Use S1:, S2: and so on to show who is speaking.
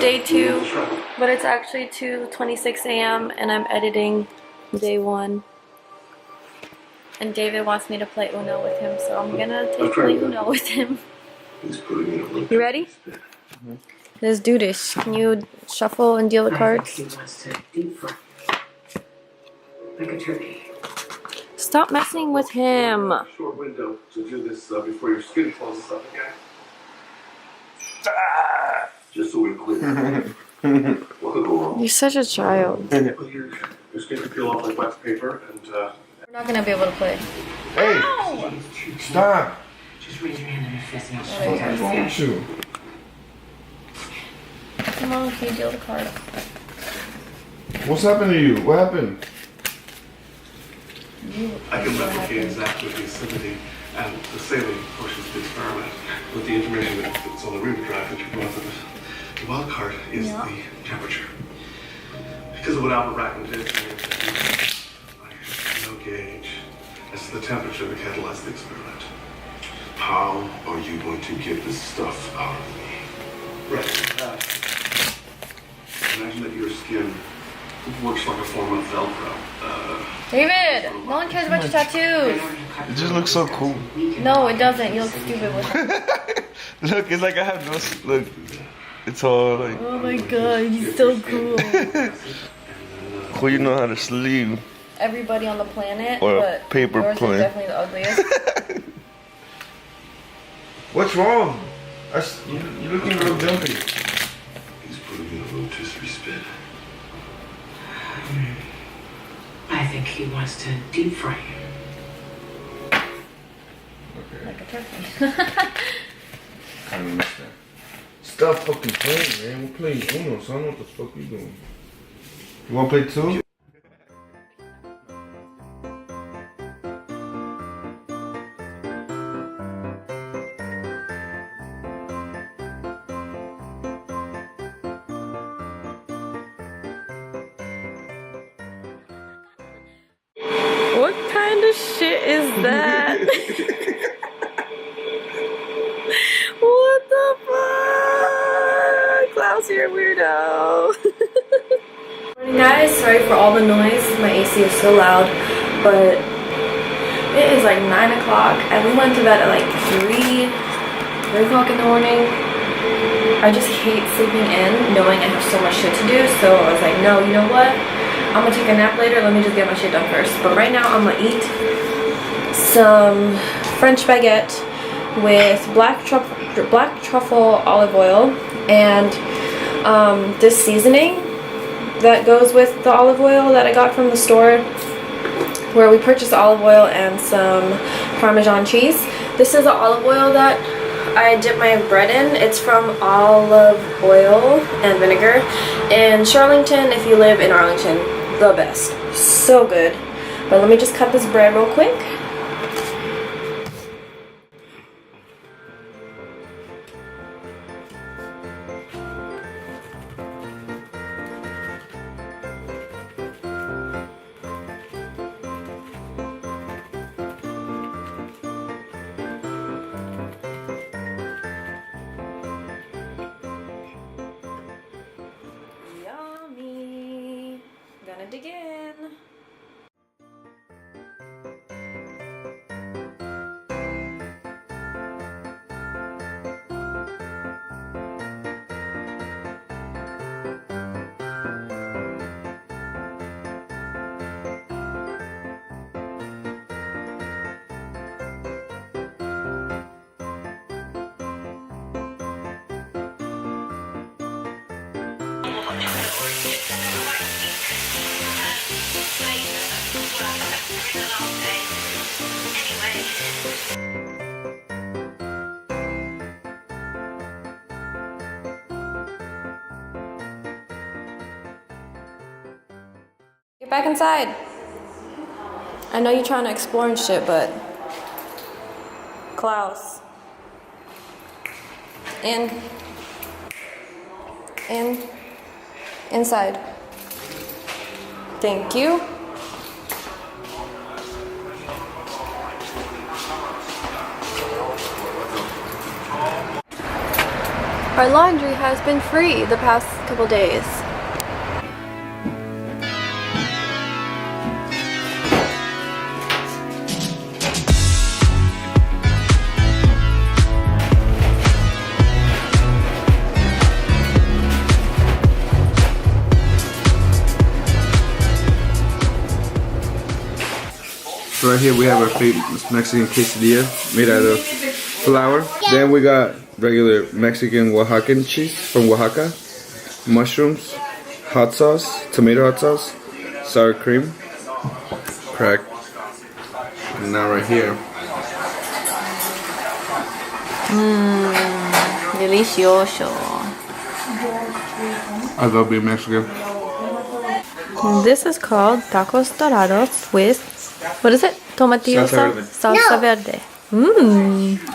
S1: day 2, but it's actually 2:26 a.m. and I'm editing day 1. And David wants me to play Uno with him, so I'm gonna play Uno with him. You ready? Mm-hmm. Let's do this. Can you shuffle and deal the cards? Like a turkey. Stop messing with him.
S2: Short window to do this before your skin closes up again. Just so we're clear. What could go wrong?
S1: You're such a child.
S2: Your skin can peel off like wax paper, and
S1: we're not gonna be able to play.
S3: Hey! Ow! Stop!
S4: Just raise your hand and fist me.
S3: What's wrong with you?
S1: Come on, can you deal the card?
S3: What's happened to you? What happened?
S2: I can replicate exactly the acidity and the saline portions of the experiment with the information that's on the reader drive that you brought with it. The wild card is the temperature. Because of what Albert Rackman did, I have no gauge as to the temperature that catalyzed the experiment.
S5: How are you going to get this stuff out of me?
S2: Right. Imagine that your skin works like a form of Velcro.
S1: David, no one cares about your tattoos.
S3: It just looks so cool.
S1: No, it doesn't. You look stupid with it.
S3: Look, it's like I have no... Look, it's all like...
S1: Oh my god, he's so cool.
S3: Cool, you know how to sleeve.
S1: Everybody on the planet,
S3: Or a
S1: but
S3: paper
S1: yours
S3: plane.
S1: is definitely the ugliest.
S3: What's wrong? You're looking real jumpy.
S5: He's putting in a rotisserie spin.
S4: I think he wants to deep fry you.
S3: Okay.
S1: Like a turkey.
S3: I don't understand. Stop fucking playing, man. We're playing Uno, so I don't know what the fuck you doing. You wanna play 2?
S1: What kind of shit is that? What the fuck? Klaus, you're a weirdo. Morning guys, sorry for all the noise. My AC is so loud, but it is like 9 o'clock and we went to bed at like 3 o'clock in the morning. I just hate sleeping in knowing I have so much shit to do, so I was like, no, you know what? I'm gonna take a nap later. Let me just get my shit done first. But right now, I'm gonna eat some French baguette with black truffle olive oil and this seasoning that goes with the olive oil that I got from the store, where we purchased olive oil and some Parmesan cheese. This is the olive oil that I dip my bread in. It's from Olive Oil and Vinegar in Charlington. If you live in Arlington, the best. So good. But let me just cut this bread real quick. Yummy. Gonna dig in. Get back inside. I know you're trying to explore and shit, but Klaus. Inside. Thank you. Our laundry has been free the past couple days.
S3: So right here we have our famous Mexican quesadilla made out of flour. Then we got regular Mexican Oaxacan cheese from Oaxaca, mushrooms, hot sauce, tomato hot sauce, sour cream, crack, and now right here.
S1: Delicioso.
S3: I love being Mexican.
S1: This is called tacos dorados with, what is it? Tomatillo
S3: Salsa verde.
S1: Salsa verde. Mmm.